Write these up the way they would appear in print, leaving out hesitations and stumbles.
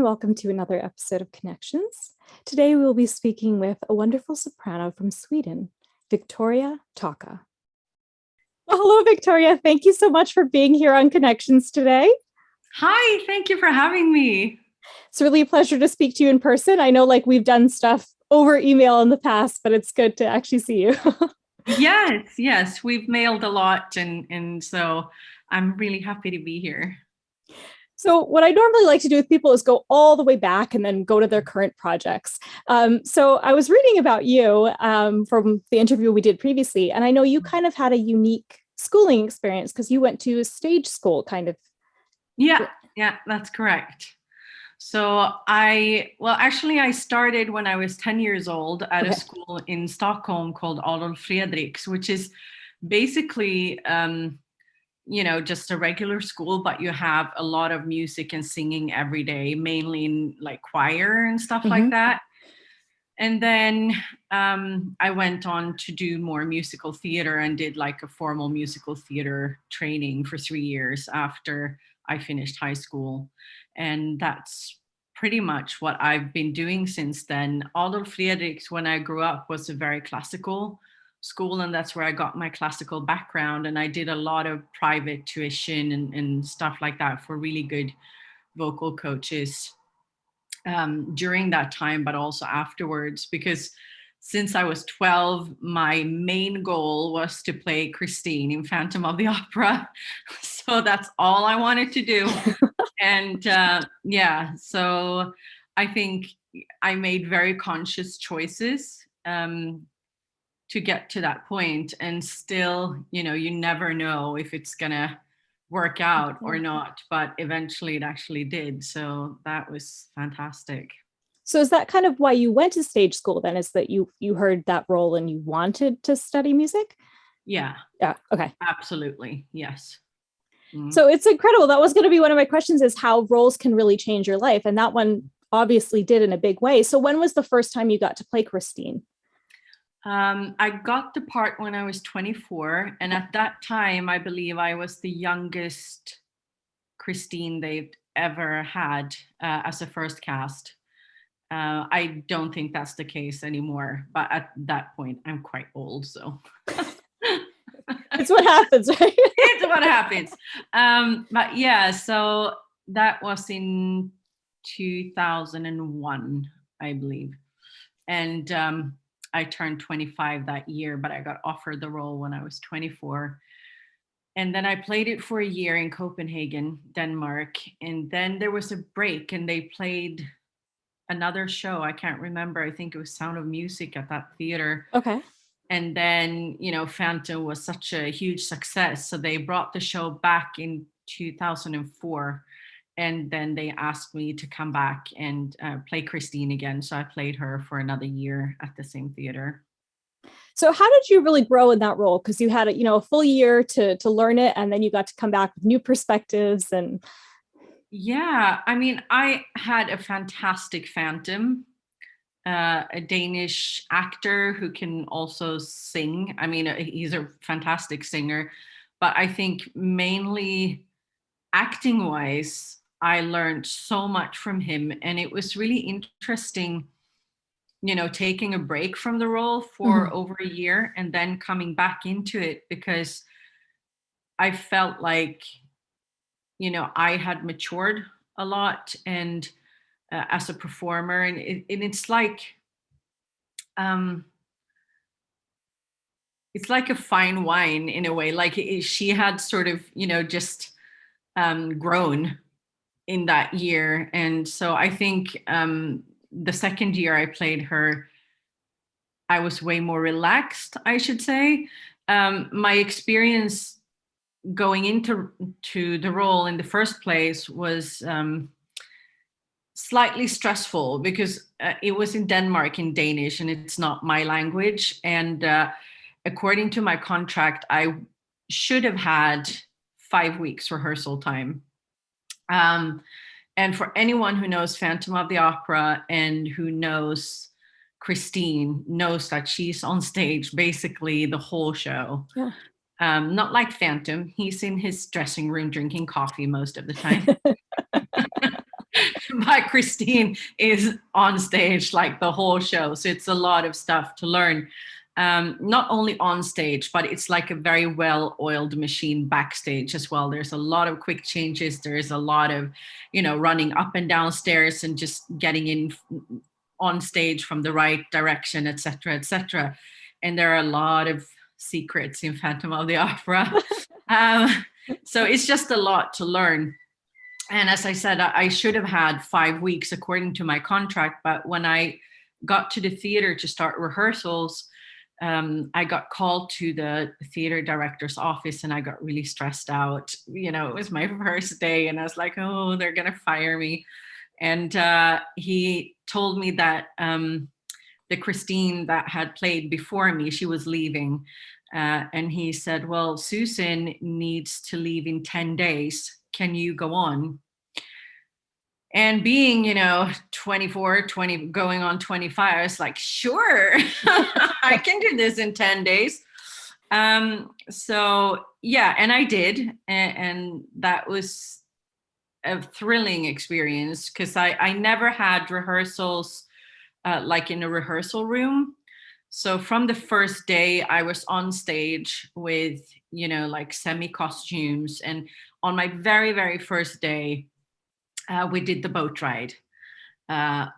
welcome to another episode of Connections. Today we will be speaking with a wonderful soprano from Sweden, Viktoria Tocca. Well, hello, Viktoria. Thank you so much for being here on Connections today. Hi, thank you for having me. It's really a pleasure to speak to you in person. I know we've done stuff over email in the past, but it's good to actually see you. Yes, we've mailed a lot, and so I'm really happy to be here. So what I normally like to do with people is go all the way back and then go to their current projects. So I was reading about you from the interview we did previously, and I know you kind of had a unique schooling experience because you went to a stage school kind of. Yeah, that's correct. So I started when I was 10 years old at a school in Stockholm called Adolf Fredriks, which is basically just a regular school, but you have a lot of music and singing every day, mainly in choir and stuff like that. And then I went on to do more musical theater and did a formal musical theater training for 3 years after I finished high school. And that's pretty much what I've been doing since then. Adolf Fredriks, when I grew up, was a very classical school, and that's where I got my classical background. And I did a lot of private tuition and stuff like that for really good vocal coaches during that time, but also afterwards, because since I was 12, my main goal was to play Christine in Phantom of the Opera. So that's all I wanted to do. And so I think I made very conscious choices to get to that point. And still, you never know if it's gonna work out or not, but eventually it actually did. So that was fantastic. So is that kind of why you went to stage school then, is that you heard that role and you wanted to study music? Yeah. Okay. Absolutely. Yes. Mm-hmm. So it's incredible. That was going to be one of my questions, is how roles can really change your life. And that one obviously did in a big way. So when was the first time you got to play Christine? I got the part when I was 24. And at that time, I believe I was the youngest Christine they've ever had as a first cast. I don't think that's the case anymore. But at that point, I'm quite old, so. It's what happens, right? It's what happens. But yeah, so that was in 2001, I believe. And I turned 25 that year, but I got offered the role when I was 24. And then I played it for a year in Copenhagen, Denmark. And then there was a break and they played another show. I can't remember. I think it was Sound of Music at that theater. Okay. And then, Phantom was such a huge success. So they brought the show back in 2004. And then they asked me to come back and play Christine again. So I played her for another year at the same theater. So how did you really grow in that role? Because you had a full year to learn it, and then you got to come back with new perspectives. And yeah, I mean, I had a fantastic Phantom, a Danish actor who can also sing. I mean, he's a fantastic singer, but I think mainly acting wise, I learned so much from him. And it was really interesting, taking a break from the role for over a year and then coming back into it, because I felt like, I had matured a lot and as a performer, and it's like a fine wine in a way. She had sort of, just grown in that year. And so I think the second year I played her, I was way more relaxed, I should say. My experience going into the role in the first place was slightly stressful because it was in Denmark in Danish and it's not my language. And according to my contract, I should have had 5 weeks rehearsal time. And for anyone who knows Phantom of the Opera and who knows Christine, knows that she's on stage basically the whole show. Yeah. Not like Phantom. He's in his dressing room drinking coffee most of the time. but Christine is on stage like the whole show. So it's a lot of stuff to learn. Not only on stage, but it's like a very well-oiled machine backstage as well. There's a lot of quick changes. There's a lot of, running up and down stairs and just getting in on stage from the right direction, etc., etc. And there are a lot of secrets in Phantom of the Opera. So it's just a lot to learn. And as I said, I should have had 5 weeks according to my contract. But when I got to the theater to start rehearsals, I got called to the theater director's office and I got really stressed out. It was my first day and I was like, oh, they're going to fire me. And he told me that the Christine that had played before me, she was leaving. And he said, well, Susan needs to leave in 10 days. Can you go on? And being, 24, 20, going on 25, I was like, sure, I can do this in 10 days. So yeah, and I did. And that was a thrilling experience because I never had rehearsals like in a rehearsal room. So from the first day I was on stage with, like semi costumes. And on my very, very first day, we did the boat ride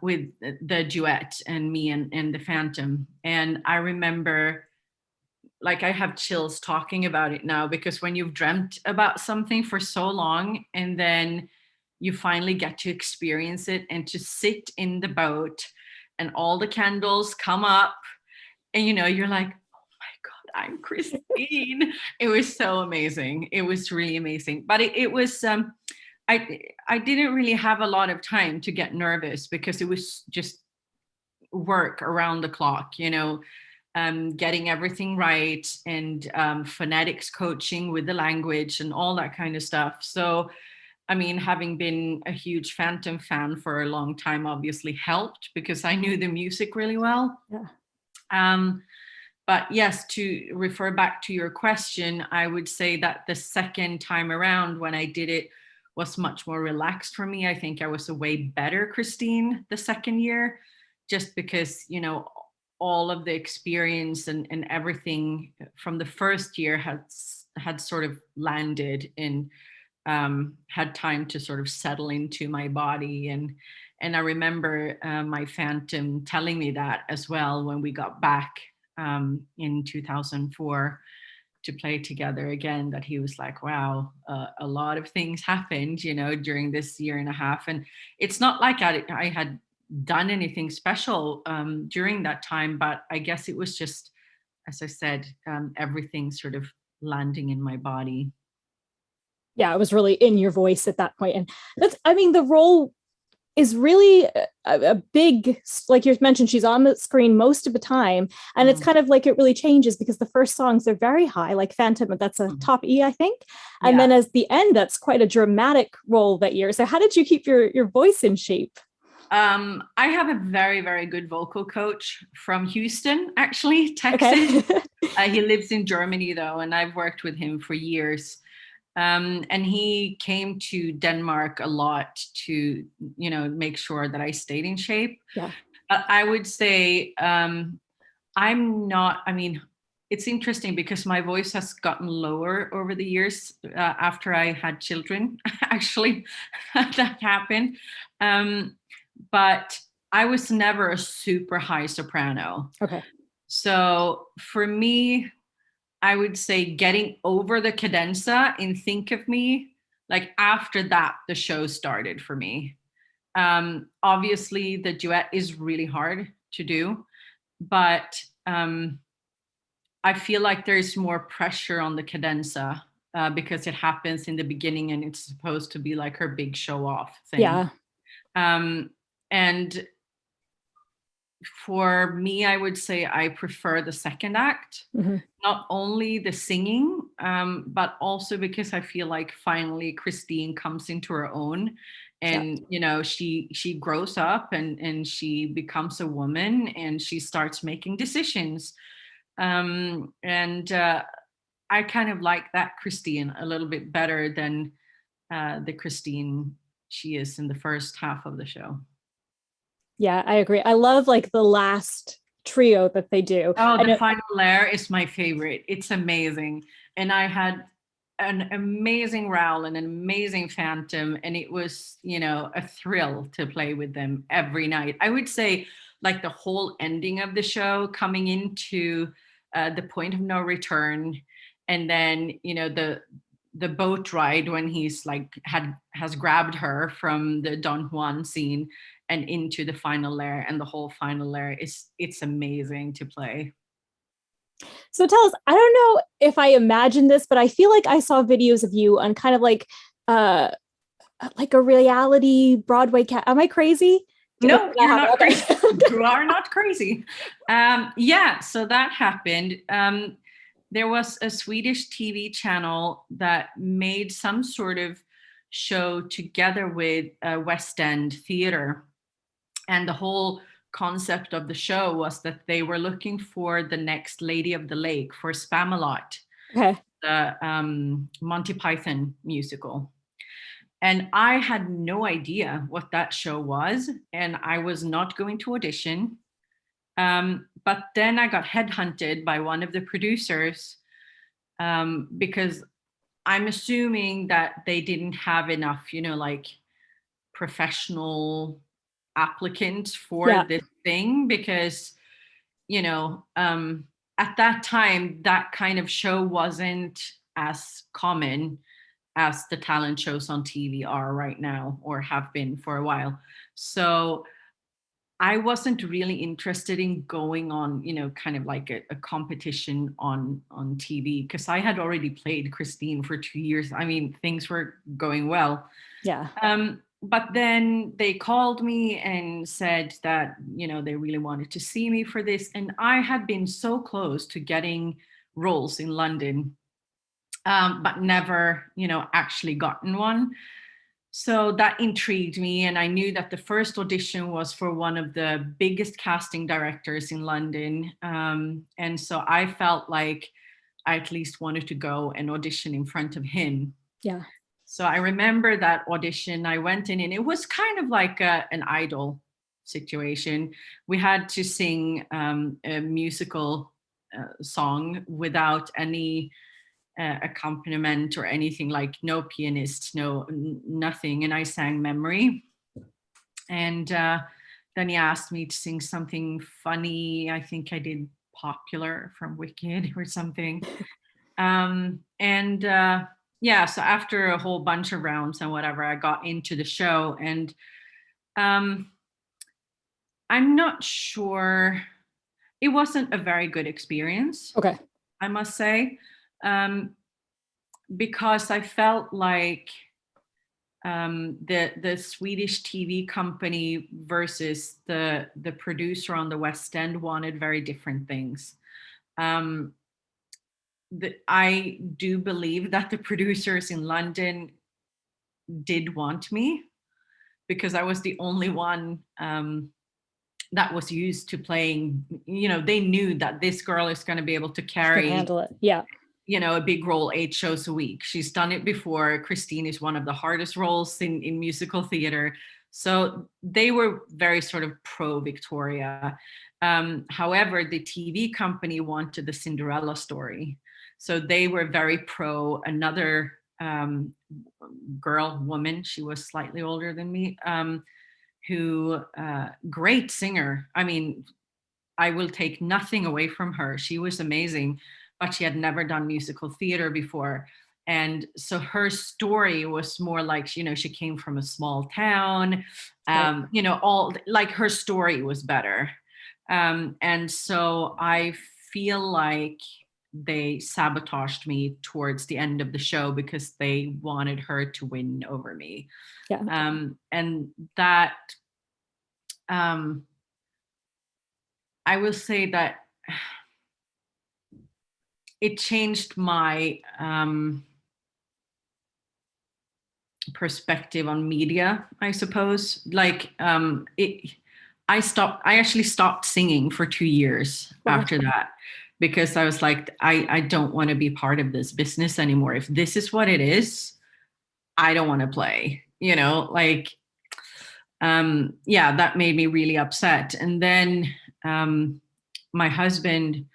with the duet and me and the Phantom. And I remember, like, I have chills talking about it now, because when you've dreamt about something for so long and then you finally get to experience it and to sit in the boat and all the candles come up and, you're like, oh my God, I'm Christine. It was so amazing. It was really amazing. But it was, I didn't really have a lot of time to get nervous because it was just work around the clock, getting everything right and phonetics coaching with the language and all that kind of stuff. So, I mean, having been a huge Phantom fan for a long time obviously helped because I knew the music really well. Yeah. But yes, to refer back to your question, I would say that the second time around when I did it was much more relaxed for me. I think I was a way better Christine the second year, just because, all of the experience and everything from the first year had sort of landed and had time to sort of settle into my body. And I remember my Phantom telling me that as well when we got back in 2004 to play together again, that he was like, wow, a lot of things happened, during this year and a half. And it's not like I had done anything special during that time, but I guess it was just, as I said, everything sort of landing in my body. Yeah, it was really in your voice at that point. And the role is really a big, like you mentioned, she's on the screen most of the time. And it's kind of like it really changes because the first songs are very high, like Phantom, that's a top E, I think. And then as the end, that's quite a dramatic role that year. So how did you keep your voice in shape? I have a very, very good vocal coach from Houston, actually, Texas. Okay. He lives in Germany, though, and I've worked with him for years. And he came to Denmark a lot to, make sure that I stayed in shape. Yeah. I would say it's interesting because my voice has gotten lower over the years after I had children, actually, that happened. But I was never a super high soprano. Okay. So for me, I would say getting over the cadenza in Think of Me, like after that, the show started for me. Obviously, the duet is really hard to do, but I feel like there's more pressure on the cadenza because it happens in the beginning and it's supposed to be like her big show off thing. Yeah. And for me, I would say I prefer the second act, not only the singing, but also because I feel like finally Christine comes into her own and, she grows up and she becomes a woman and she starts making decisions. And I kind of like that Christine a little bit better than the Christine she is in the first half of the show. Yeah, I agree. I love like the last trio that they do. Oh, the final layer is my favorite. It's amazing. And I had an amazing Raoul and an amazing Phantom, and it was, a thrill to play with them every night. I would say like the whole ending of the show, coming into the point of no return, and then, the boat ride when he's like has grabbed her from the Don Juan scene and into the final layer, and the whole final layer it's amazing to play. So tell us, I don't know if I imagined this, but I feel like I saw videos of you on kind of uh like a reality Broadway cat. Am I crazy? No, you're not crazy. You are not crazy. Yeah, so that happened. There was a Swedish TV channel that made some sort of show together with West End theater. And the whole concept of the show was that they were looking for the next Lady of the Lake for Spamalot, the Monty Python musical. And I had no idea what that show was, and I was not going to audition. But then I got headhunted by one of the producers because I'm assuming that they didn't have enough, like professional applicants for this thing, because, at that time, that kind of show wasn't as common as the talent shows on TV are right now, or have been for a while. So I wasn't really interested in going on, kind of like a competition on TV, because I had already played Christine for 2 years. I mean, things were going well. Yeah. But then they called me and said that, they really wanted to see me for this. And I had been so close to getting roles in London, but never, actually gotten one. So that intrigued me. And I knew that the first audition was for one of the biggest casting directors in London. And so I felt like I at least wanted to go and audition in front of him. Yeah. So I remember that audition. I went in and it was kind of like an Idol situation. We had to sing a musical song without any accompaniment or anything, like no pianist, nothing. And I sang Memory. And then he asked me to sing something funny. I think I did Popular from Wicked or something. Yeah, so after a whole bunch of rounds and whatever, I got into the show. And I'm not sure, it wasn't a very good experience. Okay. I must say, because I felt like the Swedish TV company versus the producer on the West End wanted very different things. I do believe that the producers in London did want me, because I was the only one that was used to playing, they knew that this girl is going to be able to carry, handle it. Yeah. A big role 8 shows a week. She's done it before. Christine is one of the hardest roles in musical theater. So they were very sort of pro Victoria. However, the TV company wanted the Cinderella story. So they were very pro another woman. She was slightly older than me, who great singer. I mean, I will take nothing away from her. She was amazing, but she had never done musical theater before. And so her story was more like, she came from a small town, all like her story was better. And so I feel like they sabotaged me towards the end of the show because they wanted her to win over me. Yeah. And that, I will say that it changed my perspective on media, I suppose. Like I actually stopped singing for 2 years after that, because I was like, I don't want to be part of this business anymore. If this is what it is, I don't want to play. like, yeah, that made me really upset. And then my husband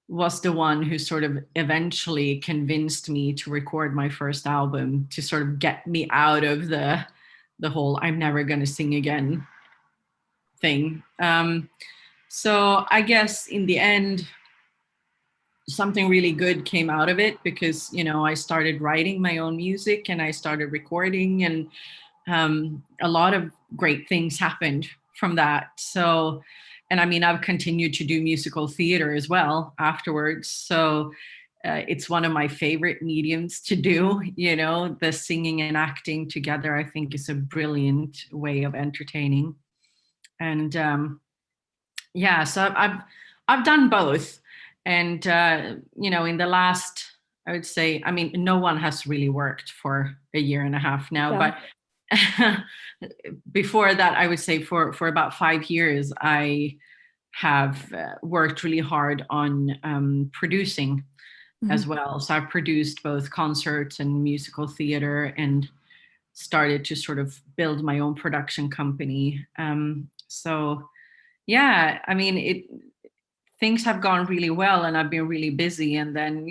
was the one who sort of eventually convinced me to record my first album, to sort of get me out of the whole I'm never going to sing again thing. So I guess in the end, something really good came out of it, because I started writing my own music and I started recording, and a lot of great things happened from that. So, and I mean, I've continued to do musical theater as well afterwards. So it's one of my favorite mediums to do. The singing and acting together, I think, is a brilliant way of entertaining. And yeah, so I've done both. And in the last, I would say, I mean, no one has really worked for a year and a half now, Yeah. but before that, I would say for about 5 years, I have worked really hard on producing as well. So I've produced both concerts and musical theater, and started to sort of build my own production company. So yeah, I mean, things have gone really well, and I've been really busy. And then,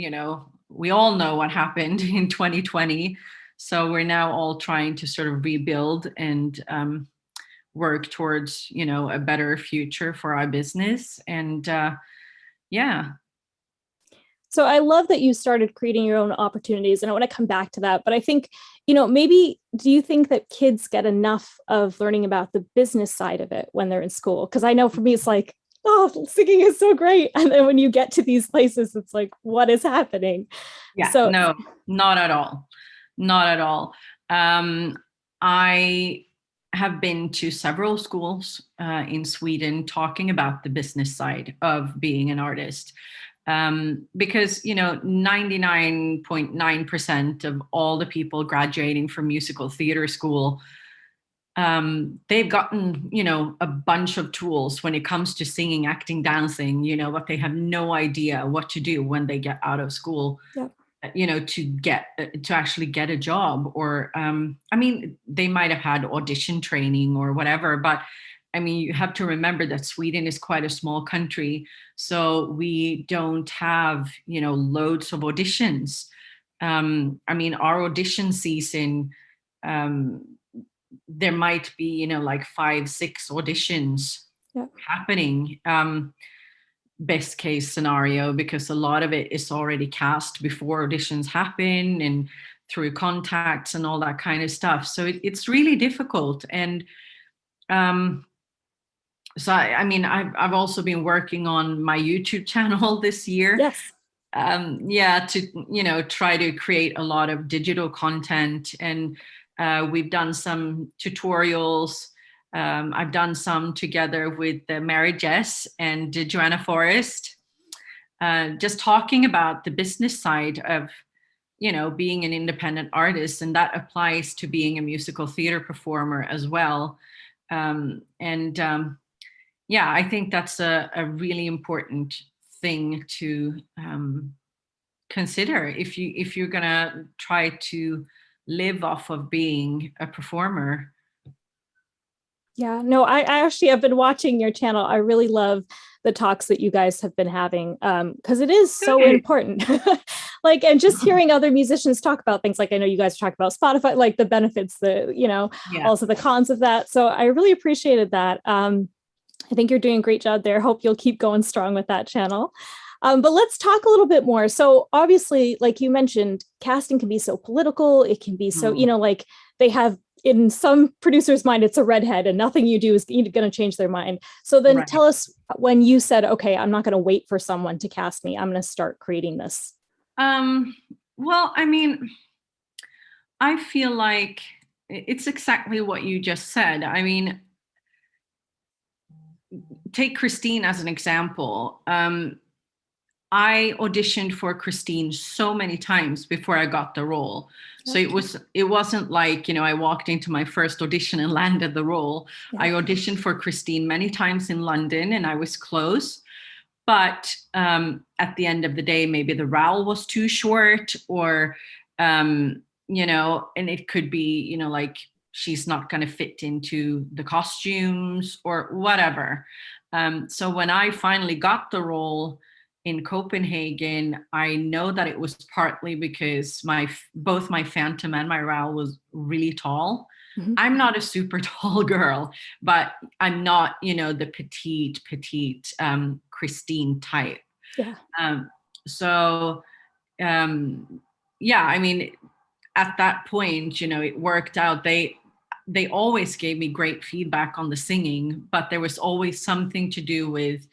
we all know what happened in 2020. So we're now all trying to sort of rebuild and work towards, a better future for our business. And yeah. So I love that you started creating your own opportunities, and I want to come back to that. But I think, maybe do you think that kids get enough of learning about the business side of it when they're in school? Because I know for me, it's like, oh, singing is so great. And then when you get to these places, it's like, what is happening? Yeah, So no, not at all. Not at all. I have been to several schools in Sweden talking about the business side of being an artist. Because 99.9% of all the people graduating from musical theater school, they've gotten a bunch of tools when it comes to singing, acting, dancing, but they have no idea what to do when they get out of school. yeah. To actually get a job, or I mean, they might have had audition training or whatever, but I mean, you have to remember that Sweden is quite a small country, so we don't have loads of auditions. I mean, our audition season, there might be like 5-6 auditions Yeah. happening. Best case scenario, because a lot of it is already cast before auditions happen, and through contacts and all that kind of stuff. So it's really difficult. And so I mean, I've also been working on my YouTube channel this year. Yes. Yeah, to try to create a lot of digital content, and we've done some tutorials. I've done some together with Mary Jess and Joanna Forrest, just talking about the business side of being an independent artist, and that applies to being a musical theater performer as well. And yeah, I think that's a really important thing to consider if you're gonna try to live off of being a performer. Yeah, no, I actually have been watching your channel. I really love the talks that you guys have been having, because it is so important. Like, and just hearing other musicians talk about things, like I know you guys talk about Spotify, like the benefits, also the cons of that. So I really appreciated that. I think you're doing a great job there. Hope you'll keep going strong with that channel. But let's talk a little bit more. So obviously, like you mentioned, casting can be so political. It can be so, like they have, in some producers' mind, it's a redhead and nothing you do is going to change their mind. So then tell us when you said, okay, I'm not going to wait for someone to cast me. I'm going to start creating this. Well, I mean, I feel like it's exactly what you just said. I mean, take Christine as an example. I auditioned for Christine so many times before I got the role. So it wasn't like, I walked into my first audition and landed the role. Yeah. I auditioned for Christine many times in London, and I was close. But at the end of the day, maybe the role was too short, or, and it could be, like she's not going to fit into the costumes or whatever. So when I finally got the role in Copenhagen, I know that it was partly because both my Phantom and my Raoul was really tall. Mm-hmm. I'm not a super tall girl, but I'm not, the petite Christine type. Yeah. Yeah, I mean, at that point, it worked out. They always gave me great feedback on the singing, but there was always something to do with,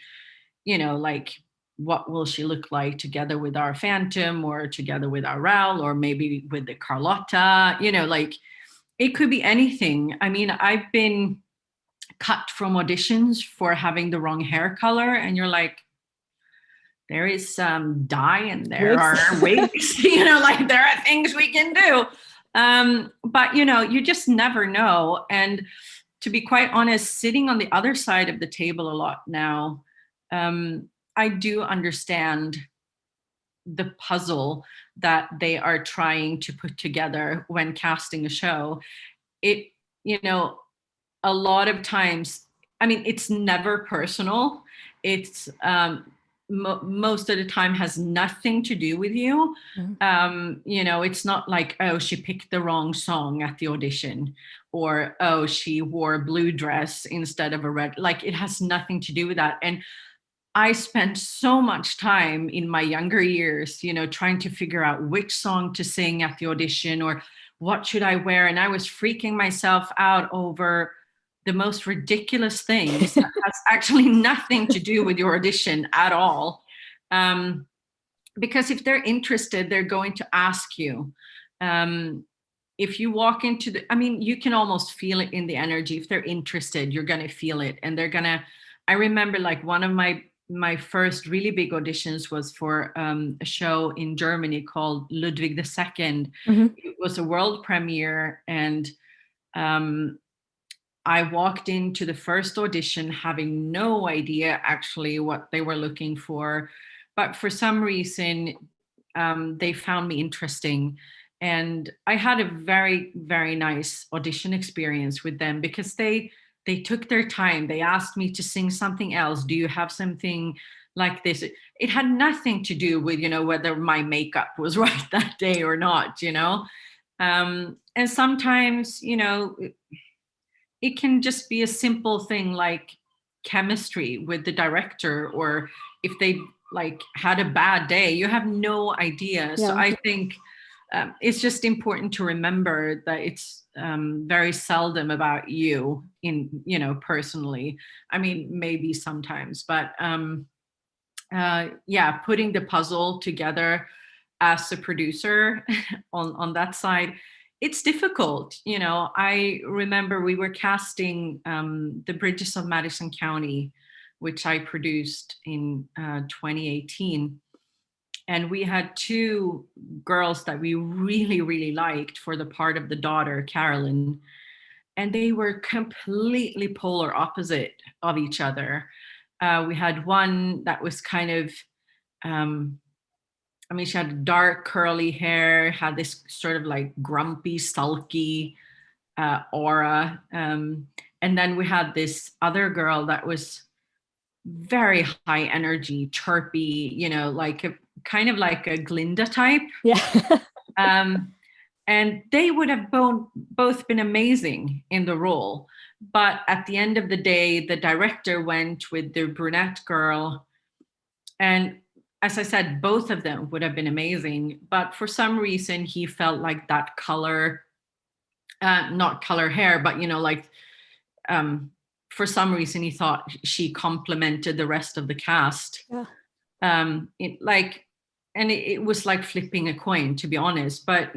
like, what will she look like together with our Phantom or together with our Raoul or maybe with the Carlotta, like it could be anything. I mean, I've been cut from auditions for having the wrong hair color, and you're like, there is some dye and there are wigs, like there are things we can do. But, you just never know. And to be quite honest, sitting on the other side of the table a lot now, I do understand the puzzle that they are trying to put together when casting a show. It, a lot of times, I mean, it's never personal. It's most of the time has nothing to do with you. Mm-hmm. It's not like, oh, she picked the wrong song at the audition, or, oh, she wore a blue dress instead of a red. Like, it has nothing to do with that. And I spent so much time in my younger years, trying to figure out which song to sing at the audition or what should I wear. And I was freaking myself out over the most ridiculous things that has actually nothing to do with your audition at all. Because if they're interested, they're going to ask you. If you walk into you can almost feel it in the energy. If they're interested, you're going to feel it. And they're going to, I remember like one of my first really big auditions was for a show in Germany called Ludwig II. Mm-hmm. It was a world premiere, and I walked into the first audition having no idea actually what they were looking for, but for some reason they found me interesting. And I had a very, very nice audition experience with them because they took their time. They asked me to sing something else. Do you have something like this? It had nothing to do with, whether my makeup was right that day or not, and sometimes, it can just be a simple thing like chemistry with the director, or if they like had a bad day, you have no idea. Yeah. So I think it's just important to remember that it's very seldom about you personally. I mean, maybe sometimes, but putting the puzzle together as a producer on that side, it's difficult. I remember we were casting The Bridges of Madison County, which I produced in 2018. And we had two girls that we really, really liked for the part of the daughter, Carolyn. And they were completely polar opposite of each other. We had one that was kind of, she had dark curly hair, had this sort of like grumpy, sulky aura. And then we had this other girl that was very high energy, chirpy, like a kind of like a Glinda type. Yeah. And they would have both been amazing in the role. But at the end of the day, the director went with the brunette girl. And as I said, both of them would have been amazing. But for some reason, he felt like that color, not color hair, but, for some reason, he thought she complemented the rest of the cast. Yeah. It was like flipping a coin, to be honest. But,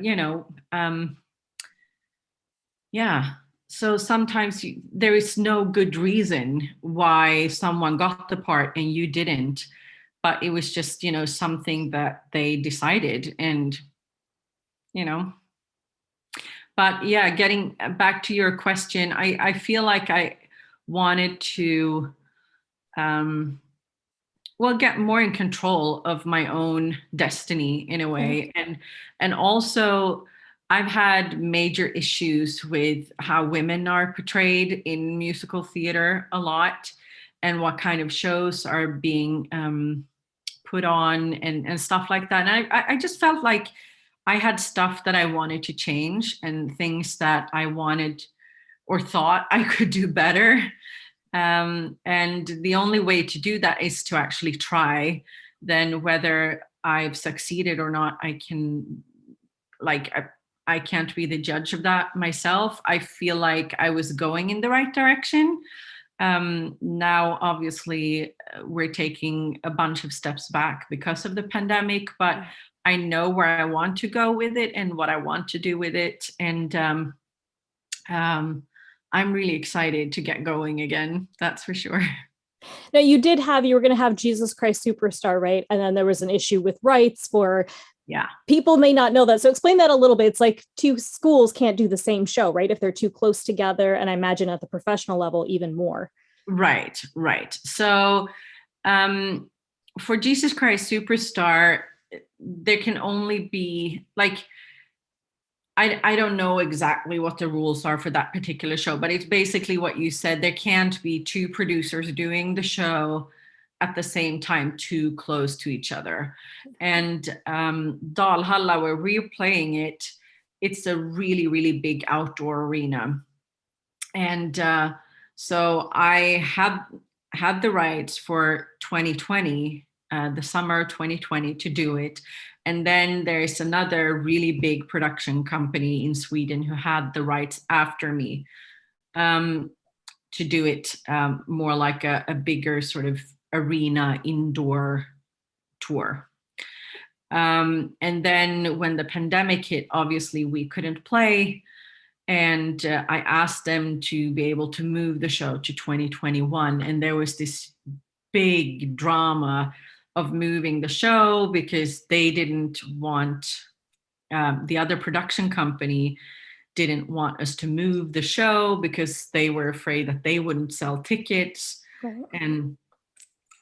yeah. So sometimes there is no good reason why someone got the part and you didn't. But it was just, something that they decided. And, but yeah, getting back to your question, I feel like I wanted to, get more in control of my own destiny in a way. Mm-hmm. And also I've had major issues with how women are portrayed in musical theater a lot, and what kind of shows are being put on, and stuff like that. And I just felt like I had stuff that I wanted to change, and things that I wanted or thought I could do better. And the only way to do that is to actually try. Then whether I've succeeded or not, I can, like, I can't be the judge of that myself. I feel like I was going in the right direction. Now, obviously, we're taking a bunch of steps back because of the pandemic, but I know where I want to go with it and what I want to do with it. And I'm really excited to get going again. That's for sure. Now, you were going to have Jesus Christ Superstar, right? And then there was an issue with rights for, Yeah. people may not know that. So explain that a little bit. It's like two schools can't do the same show, right? If they're too close together. And I imagine at the professional level, even more. Right, right. So for Jesus Christ Superstar, there can only be, like, I don't know exactly what the rules are for that particular show, but it's basically what you said. There can't be two producers doing the show at the same time, too close to each other. And Dalhalla, where we're playing it, it's a really, really big outdoor arena. And so I had the rights for 2020, the summer 2020, to do it. And then there's another really big production company in Sweden who had the rights after me, to do it more like a bigger sort of arena indoor tour. And then when the pandemic hit, obviously we couldn't play. And I asked them to be able to move the show to 2021. And there was this big drama of moving the show because they didn't want, the other production company didn't want us to move the show because they were afraid that they wouldn't sell tickets. Right. And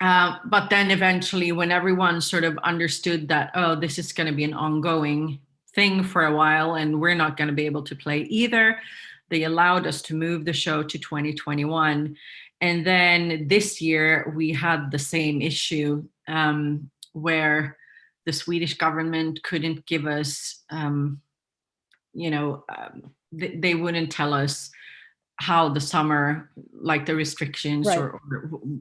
but then eventually, when everyone sort of understood that, oh, this is going to be an ongoing thing for a while and we're not going to be able to play either, they allowed us to move the show to 2021. And then this year we had the same issue, where the Swedish government couldn't give us, they wouldn't tell us how the summer, like the restrictions, Right. or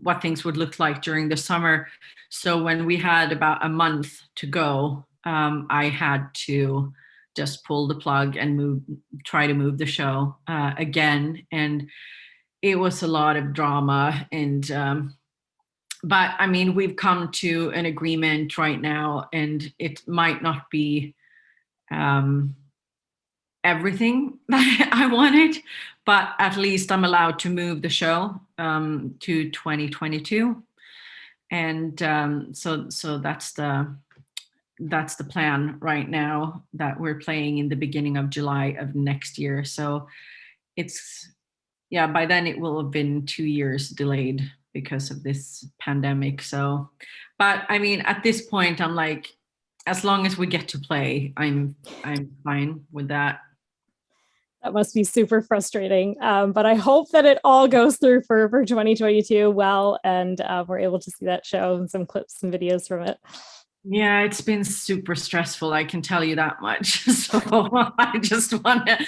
what things would look like during the summer. So when we had about a month to go, I had to just pull the plug and try to move the show again. And it was a lot of drama. And but I mean, we've come to an agreement right now, and it might not be everything that I wanted, but at least I'm allowed to move the show to 2022. And so that's the plan right now, that we're playing in the beginning of July of next year. So it's, yeah, by then it will have been 2 years delayed because of this pandemic. So, but I mean, at this point, I'm like, as long as we get to play, I'm fine with that. That must be super frustrating. But I hope that it all goes through for 2022 well, and we're able to see that show and some clips and videos from it. Yeah, it's been super stressful, I can tell you that much. So I just want to,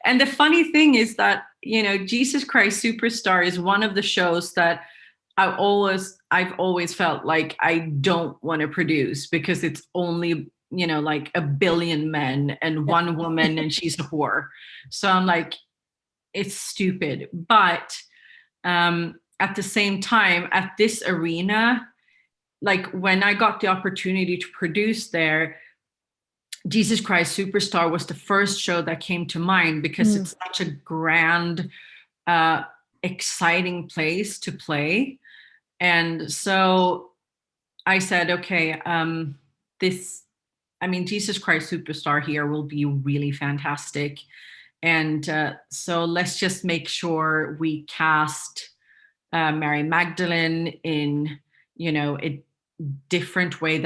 and the funny thing is that, Jesus Christ Superstar is one of the shows that I've always felt like I don't want to produce, because it's only, like a billion men and one woman and she's a whore. So I'm like, it's stupid. But at the same time, at this arena, like when I got the opportunity to produce there, Jesus Christ Superstar was the first show that came to mind, because it's such a grand, exciting place to play. And so I said, okay, Jesus Christ Superstar here will be really fantastic. And so let's just make sure we cast Mary Magdalene in, a different way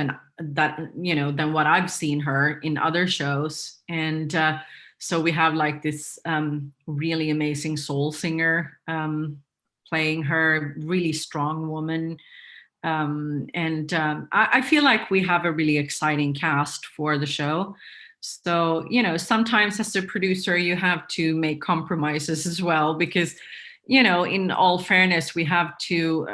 that, than what I've seen her in other shows. And so we have like this really amazing soul singer playing her, really strong woman. And I feel like we have a really exciting cast for the show. So, sometimes as a producer, you have to make compromises as well, because, in all fairness, we have to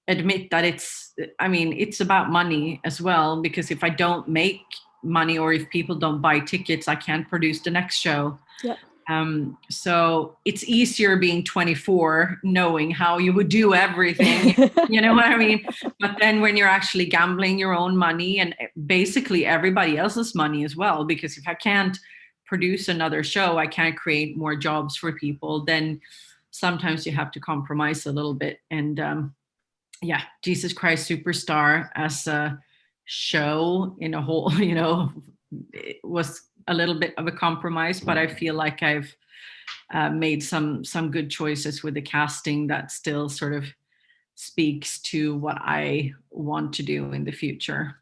admit that it's about money as well, because if I don't make money, or if people don't buy tickets, I can't produce the next show. Yep. So it's easier being 24, knowing how you would do everything, you know what I mean? But then when you're actually gambling your own money and basically everybody else's money as well, because if I can't produce another show, I can't create more jobs for people, then sometimes you have to compromise a little bit. And Jesus Christ Superstar as a show in a whole, it was a little bit of a compromise, but I feel like I've made some good choices with the casting that still sort of speaks to what I want to do in the future.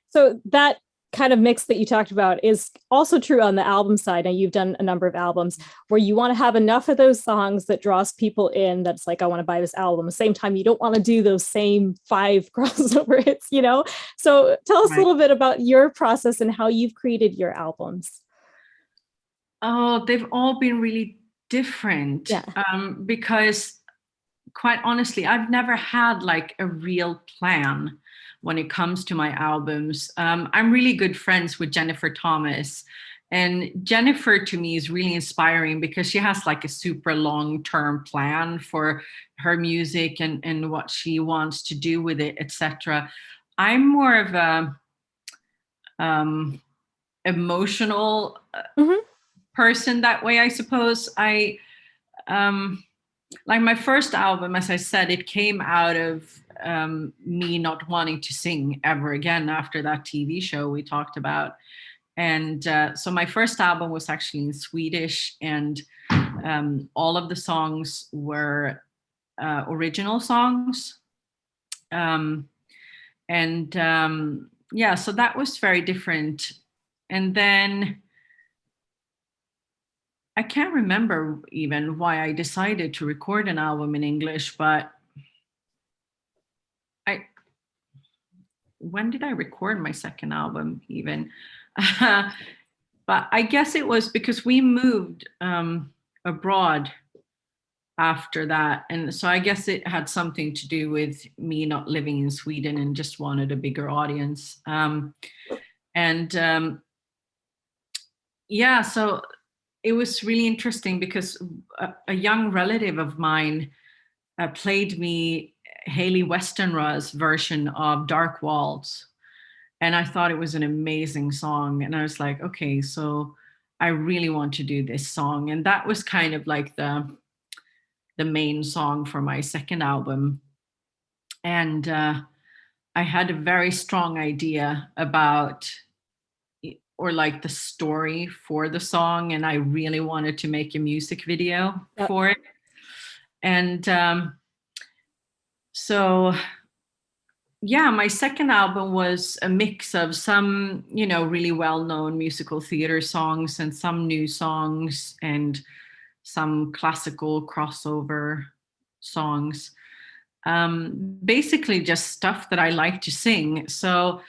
So that kind of mix that you talked about is also true on the album side. And you've done a number of albums where you want to have enough of those songs that draws people in. That's like, I want to buy this album. At the same time, you don't want to do those same 5 crossover hits, So tell us a little bit about your process and how you've created your albums. Oh, they've all been really different. Yeah. Because quite honestly, I've never had like a real plan when it comes to my albums. I'm really good friends with Jennifer Thomas. And Jennifer to me is really inspiring because she has like a super long-term plan for her music and what she wants to do with it, etc. I'm more of a emotional person that way, I suppose. I like my first album, as I said, it came out of me not wanting to sing ever again after that TV show we talked about. And so my first album was actually in Swedish, and all of the songs were original songs. So that was very different. And then I can't remember even why I decided to record an album in English, but when did I record my second album even? But I guess it was because we moved abroad after that. And so I guess it had something to do with me not living in Sweden and just wanted a bigger audience. So it was really interesting because a young relative of mine played me Haley Westenra's version of Dark Waltz. And I thought it was an amazing song. And I was like, okay, so I really want to do this song. And that was kind of like the main song for my second album. And I had a very strong idea about, or like the story for the song. And I really wanted to make a music video for it. And my second album was a mix of some, really well-known musical theater songs and some new songs and some classical crossover songs. Basically just stuff that I like to sing. So,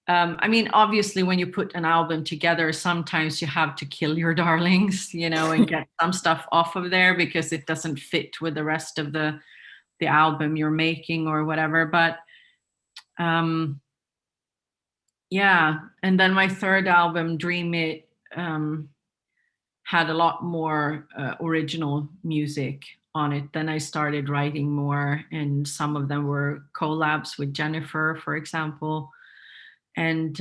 obviously when you put an album together, sometimes you have to kill your darlings, and get some stuff off of there because it doesn't fit with the rest of the album you're making or whatever. But and then my third album, Dream It, had a lot more original music on it. Then I started writing more, and some of them were collabs with Jennifer, for example. And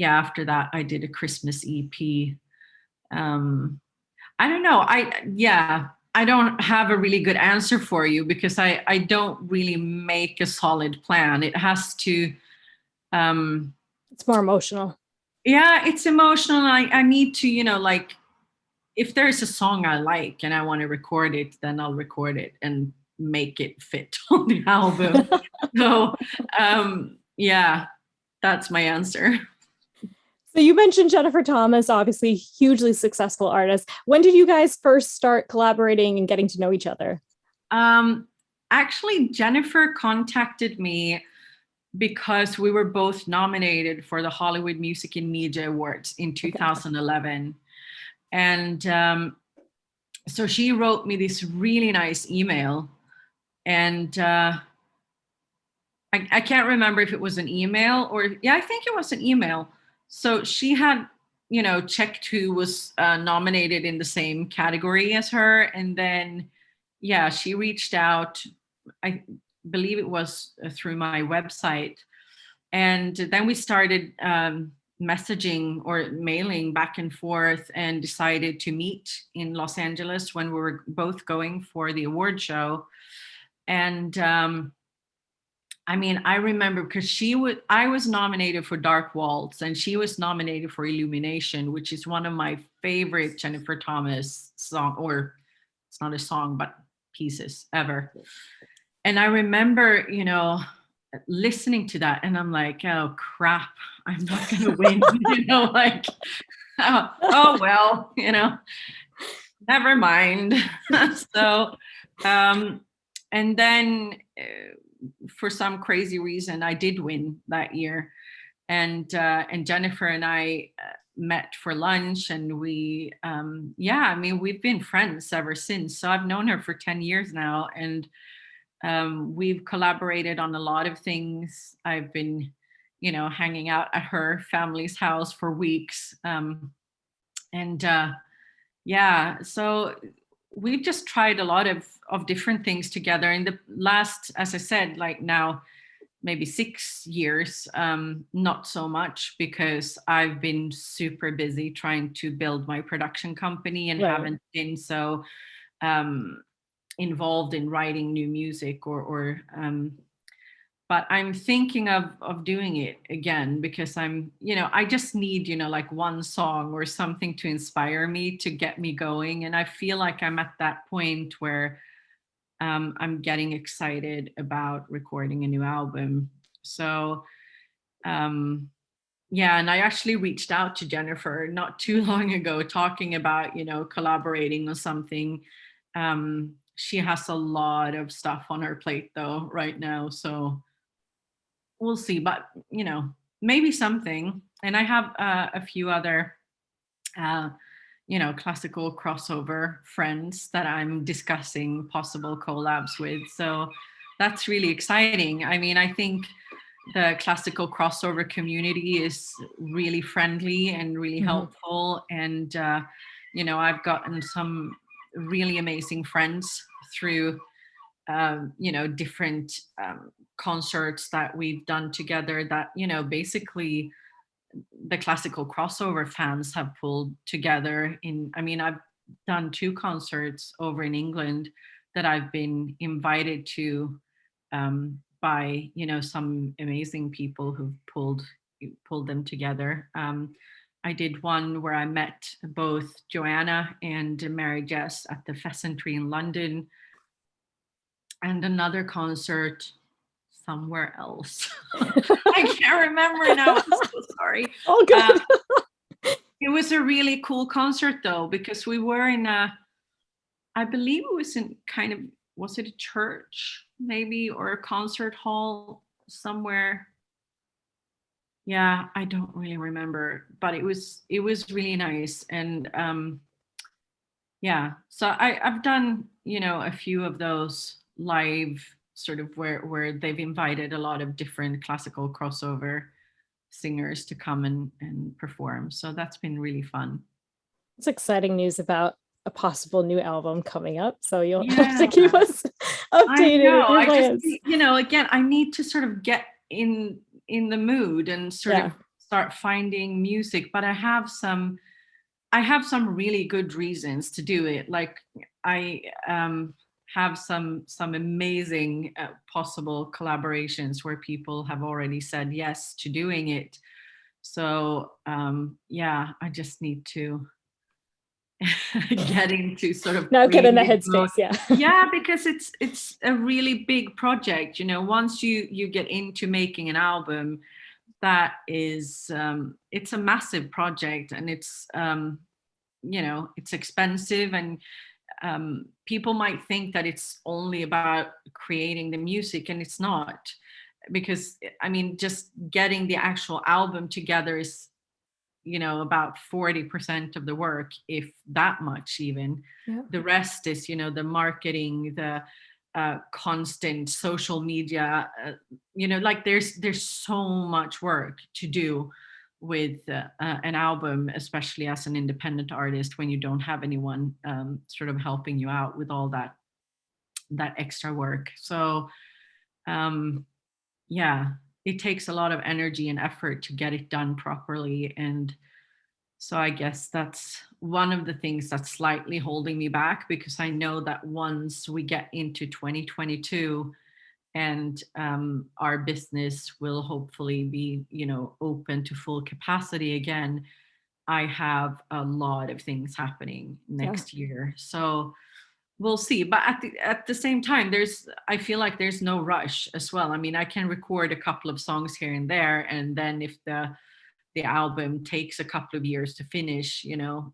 after that, I did a Christmas EP. I don't know. I don't have a really good answer for you because I don't really make a solid plan. It has to. It's more emotional. Yeah, it's emotional. I need to, like, if there's a song I like and I want to record it, then I'll record it and make it fit on the album. So, Yeah, that's my answer. So you mentioned Jennifer Thomas, obviously hugely successful artist. When did you guys first start collaborating and getting to know each other? Um, Actually, Jennifer contacted me because we were both nominated for the Hollywood Music and Media Awards in Okay. 2011. And so she wrote me this really nice email. And I can't remember if it was an email or, yeah, I think it was an email. So she had, checked who was nominated in the same category as her. And then, yeah, she reached out. I believe it was through my website. And then we started messaging or mailing back and forth and decided to meet in Los Angeles when we were both going for the award show. And I mean, I remember because I was nominated for Dark Waltz and she was nominated for Illumination, which is one of my favorite Jennifer Thomas song, or it's not a song, but pieces ever. And I remember, listening to that and I'm like, oh crap, I'm not going to win, like, oh well, never mind. So, and then for some crazy reason, I did win that year, and Jennifer and I met for lunch, and we, yeah, I mean, we've been friends ever since. So I've known her for 10 years now, and we've collaborated on a lot of things. I've been, hanging out at her family's house for weeks, and yeah, so we've just tried a lot of different things together in the last, as I said, like now maybe 6 years, not so much because I've been super busy trying to build my production company and Right. haven't been so um, involved in writing new music or but I'm thinking of doing it again because I just need, like one song or something to inspire me to get me going. And I feel like I'm at that point where I'm getting excited about recording a new album. So um, yeah, and I actually reached out to Jennifer not too long ago talking about, collaborating or something. She has a lot of stuff on her plate though right now. So we'll see, but maybe something. And I have a few other uh, classical crossover friends that I'm discussing possible collabs with. So that's really exciting. I mean, I think the classical crossover community is really friendly and really Mhm. helpful. And, I've gotten some really amazing friends through, different concerts that we've done together that, basically the classical crossover fans have pulled together I mean, I've done 2 concerts over in England that I've been invited to by, some amazing people who've pulled them together. I did one where I met both Joanna and Mary Jess at the Pheasantry in London, and another concert somewhere else. I can't remember now. I'm so sorry. Oh, Uh, good. it was a really cool concert though, because we were in I believe it was in kind of, was it a church maybe or a concert hall somewhere? Yeah, I don't really remember, but it was really nice. And yeah, so I've done, a few of those live sort of where they've invited a lot of different classical crossover singers to come and perform. So that's been really fun. It's exciting news about a possible new album coming up. So you'll have to Yeah, keep us I updated with know. your I just, plans. again, I need to sort of get in the mood and sort Yeah. of start finding music, but I have some really good reasons to do it. Like I have some amazing possible collaborations where people have already said yes to doing it. So yeah, I just need to get into sort of Now get in the creative mode. headspace. Yeah. Yeah, because it's a really big project. Once you get into making an album, that is it's a massive project, and it's expensive, and people might think that it's only about creating the music, and it's not, because I mean, just getting the actual album together is about 40% of the work, if that much even. Yeah. The rest is the marketing, the constant social media, like there's so much work to do with an album, especially as an independent artist, when you don't have anyone sort of helping you out with all that extra work. So yeah, it takes a lot of energy and effort to get it done properly. And so I guess that's one of the things that's slightly holding me back, because I know that once we get into 2022 and our business will hopefully be, open to full capacity again, I have a lot of things happening Yeah. next year. So we'll see. But at the same time, I feel like there's no rush as well. I mean, I can record a couple of songs here and there, and then if the album takes a couple of years to finish,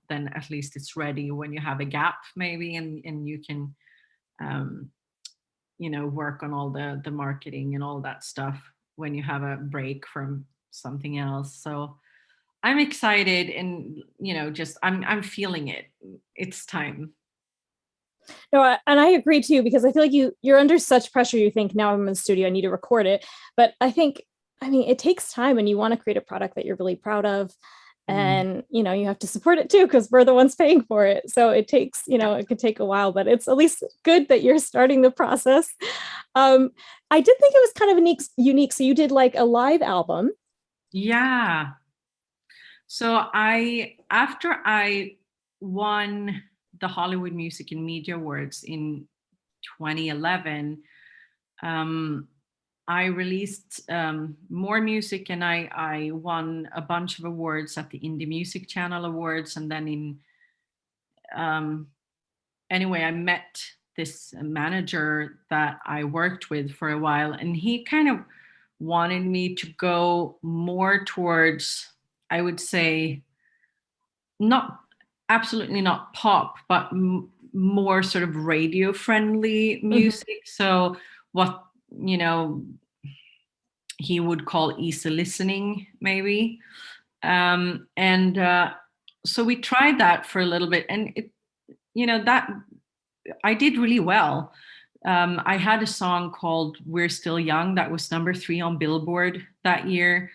then at least it's ready when you have a gap maybe, and you can um, work on all the marketing and all that stuff when you have a break from something else. So I'm excited, and just I'm feeling it. It's time. No, and I agree too, because I feel like you're under such pressure. You think, now I'm in the studio, I need to record it. But I mean, it takes time, and you want to create a product that you're really proud of. Mm. And, you have to support it too, because we're the ones paying for it. So it takes, it could take a while, but it's at least good that you're starting the process. Um, I did think it was kind of unique. So you did like a live album. Yeah. So after I won the Hollywood Music and Media Awards in 2011, um, I released more music, and I won a bunch of awards at the Indie Music Channel Awards. And then um, anyway, I met this manager that I worked with for a while, and he kind of wanted me to go more towards, I would say, not absolutely not pop, but more sort of radio friendly Mhm. music. So what, he would call easy listening, maybe. And so we tried that for a little bit, and that I did really well. I had a song called "We're Still Young" that was #3 on Billboard that year,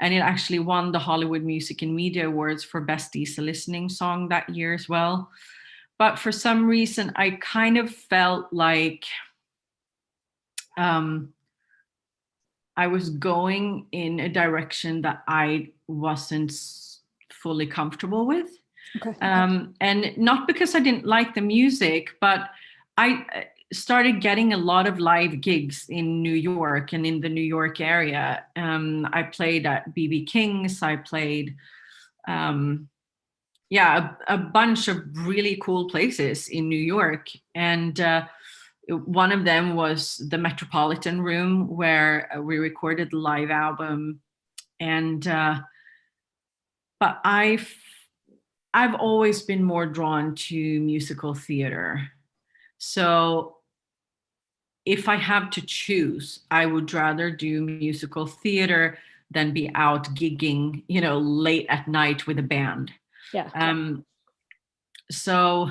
and it actually won the Hollywood Music and Media Awards for Best Easy Listening Song that year as well. But for some reason, I kind of felt like um, I was going in a direction that I wasn't fully comfortable with. Okay. And not because I didn't like the music, but I started getting a lot of live gigs in New York and in the New York area. I played at BB King's. I played, a bunch of really cool places in New York. And one of them was the Metropolitan Room, where we recorded the live album. And but I've always been more drawn to musical theater. So if I have to choose, I would rather do musical theater than be out gigging, late at night with a band. Yeah. So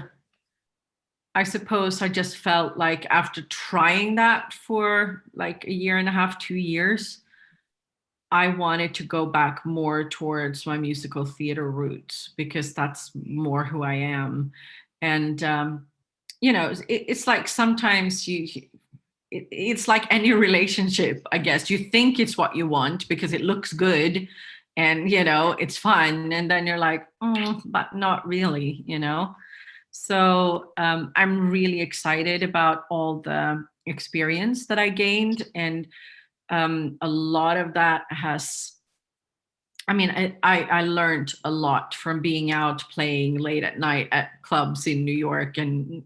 I suppose I just felt like after trying that for like a year and a half, 2 years, I wanted to go back more towards my musical theater roots, because that's more who I am. And it's like sometimes it's like any relationship, I guess. You think it's what you want because it looks good, and it's fun, and then you're like, but not really. So I'm really excited about all the experience that I gained, and a lot of that has I mean, I learned a lot from being out playing late at night at clubs in New York, and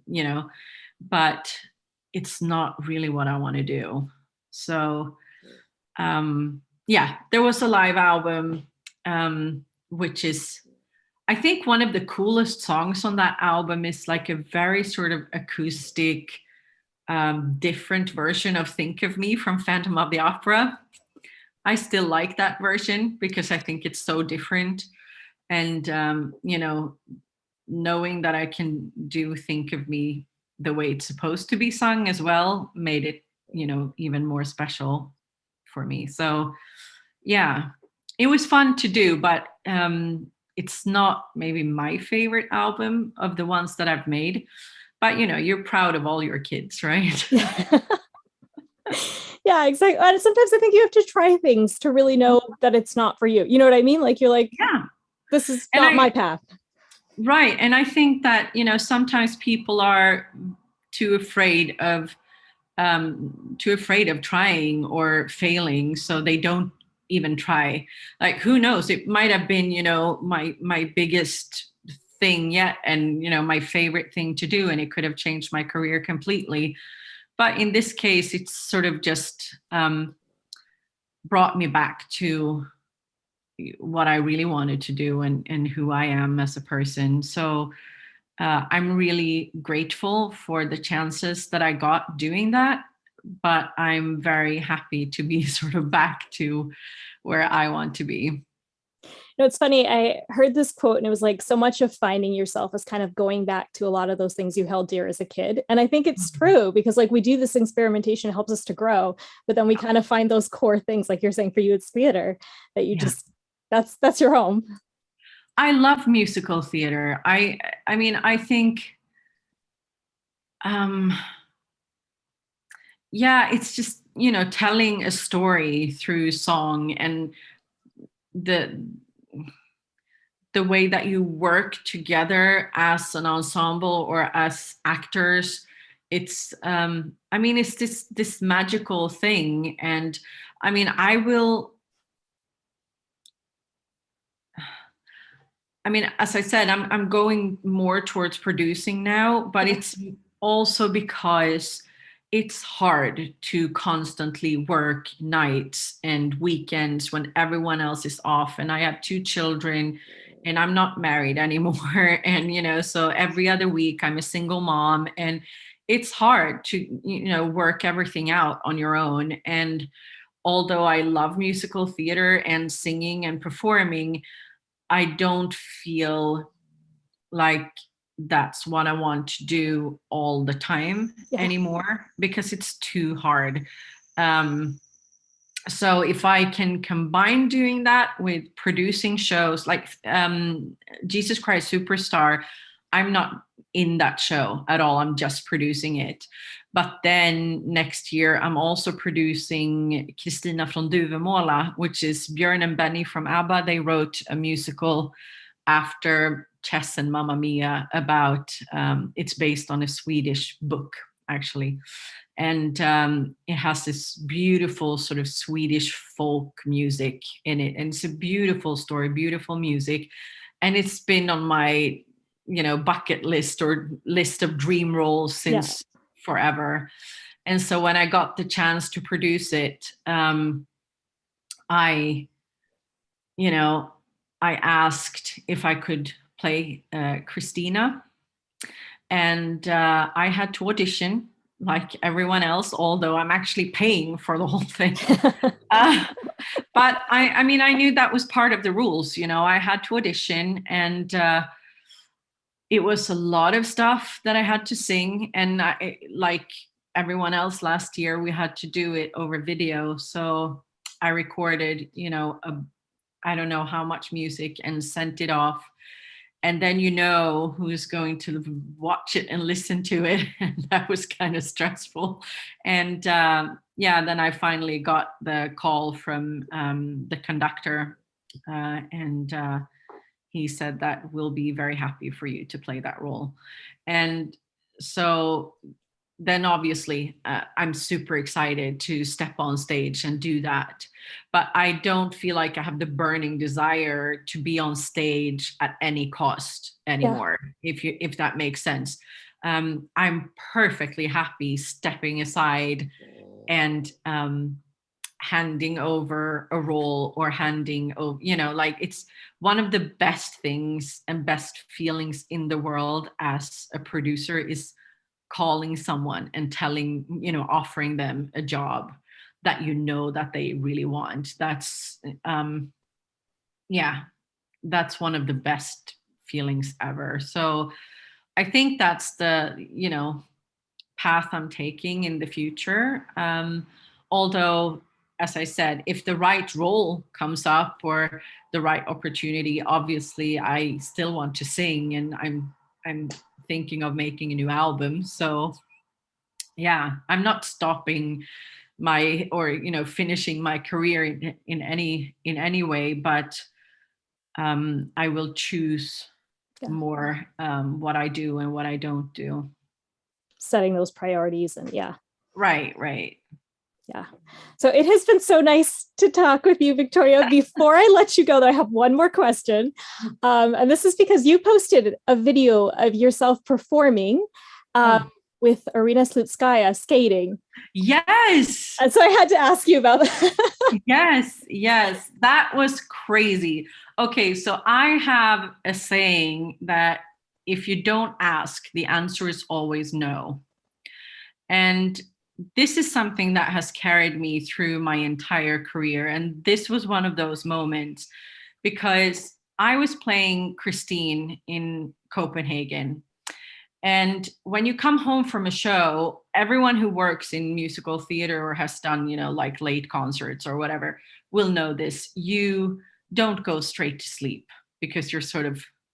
but it's not really what I want to do. So yeah, there was a live album, which is, I think, one of the coolest songs on that album is like a very sort of acoustic, different version of Think of Me from Phantom of the Opera. I still like that version because I think it's so different. And, knowing that I can do Think of Me the way it's supposed to be sung as well made it, even more special for me. So, yeah, it was fun to do, but it's not maybe my favorite album of the ones that I've made. But, you're proud of all your kids, right? Yeah, exactly. And sometimes I think you have to try things to really know that it's not for you. You know what I mean? Like you're like, Yeah. this is And not my path. right. And I think that, sometimes people are too afraid of trying or failing, so they don't even try. Like, who knows, it might have been, my biggest thing yet, and my favorite thing to do, and it could have changed my career completely. But in this case, it's sort of just brought me back to what I really wanted to do, and who I am as a person. So I'm really grateful for the chances that I got doing that, but I'm very happy to be sort of back to where I want to be. No, it's funny. I heard this quote and it was like, so much of finding yourself is kind of going back to a lot of those things you held dear as a kid. And I think it's true because like we do this experimentation, helps us to grow, but then we kind of find those core things, like you're saying for you, it's theater that you Yeah. just, that's your home. I love musical theater. I mean, I think um yeah, it's just, telling a story through song, and the the way that you work together as an ensemble or as actors. It's I mean, it's this magical thing. And I mean, as I said, I'm going more towards producing now, but it's also because it's hard to constantly work nights and weekends when everyone else is off. And I have two children, and I'm not married anymore. And, so every other week I'm a single mom, and it's hard to, work everything out on your own. And although I love musical theater and singing and performing, I don't feel like that's what I want to do all the time anymore, because it's too hard. Um, so if I can combine doing that with producing shows like Jesus Christ Superstar, I'm not in that show at all. I'm just producing it. But then next year, I'm also producing Kristina från Duvemåla, which is Björn and Benny from ABBA. They wrote a musical after Chess and Mamma Mia about, it's based on a Swedish book, actually. And it has this beautiful sort of Swedish folk music in it. And it's a beautiful story, beautiful music. And it's been on my, bucket list or list of dream roles since forever. And so when I got the chance to produce it, I, you know, I asked if I could play Christina, and I had to audition like everyone else, although I'm actually paying for the whole thing. But I mean, I knew that was part of the rules. I had to audition, and it was a lot of stuff that I had to sing. And like everyone else last year, we had to do it over video. So I recorded, I don't know how much music and sent it off. And then who's going to watch it and listen to it. And that was kind of stressful. And then I finally got the call from the conductor, and he said that we'll be very happy for you to play that role. And so then obviously I'm super excited to step on stage and do that. But I don't feel like I have the burning desire to be on stage at any cost Yeah. anymore, if that makes sense. I'm perfectly happy stepping aside and handing over a role, or handing over, like, it's one of the best things and best feelings in the world as a producer is calling someone and telling, offering them a job that that they really want. That's yeah, that's one of the best feelings ever. So I think that's the, path I'm taking in the future. Although, as I said, if the right role comes up or the right opportunity, obviously I still want to sing, and I'm thinking of making a new album. So yeah, I'm not stopping my, or finishing my career in any way, but I will choose Yeah. more what I do and what I don't do. Setting those priorities, and yeah. Right. Yeah. So it has been so nice to talk with you, Viktoria. Before I let you go, though, I have one more question. And this is because you posted a video of yourself performing with Arina Slutskaya skating. Yes. And so I had to ask you about that. Yes. That was crazy. Okay, so I have a saying that if you don't ask, the answer is always no. And this is something that has carried me through my entire career. And this was one of those moments, because I was playing Christine in Copenhagen. And when you come home from a show, everyone who works in musical theater or has done, like late concerts or whatever, will know this. You don't go straight to sleep, because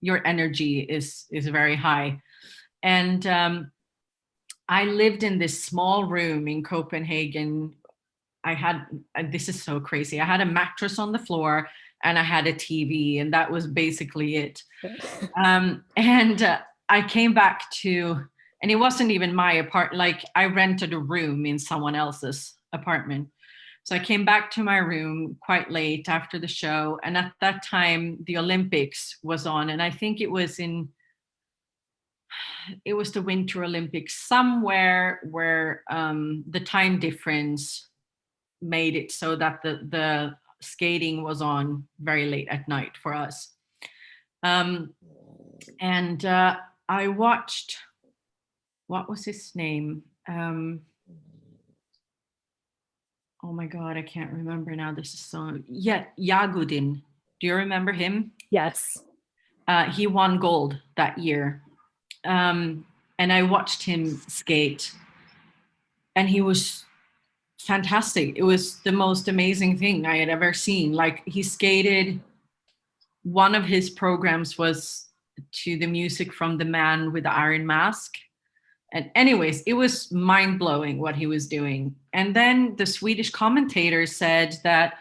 your energy is very high. And I lived in this small room in Copenhagen. This is so crazy. I had a mattress on the floor and I had a TV, and that was basically it. And I came back and it wasn't even my apartment. Like, I rented a room in someone else's apartment. So I came back to my room quite late after the show. And at that time, the Olympics was on. And I think it was the Winter Olympics, somewhere where the time difference made it so that the skating was on very late at night for us. And I watched, what was his name? Oh my God, I can't remember now. This is so, yeah, Yagudin. Do you remember him? Yes. He won gold that year. And I watched him skate, and he was fantastic. It was the most amazing thing I had ever seen. Like, he skated, one of his programs was to the music from The Man with the Iron Mask. And anyways, it was mind-blowing what he was doing. And then the Swedish commentator said that,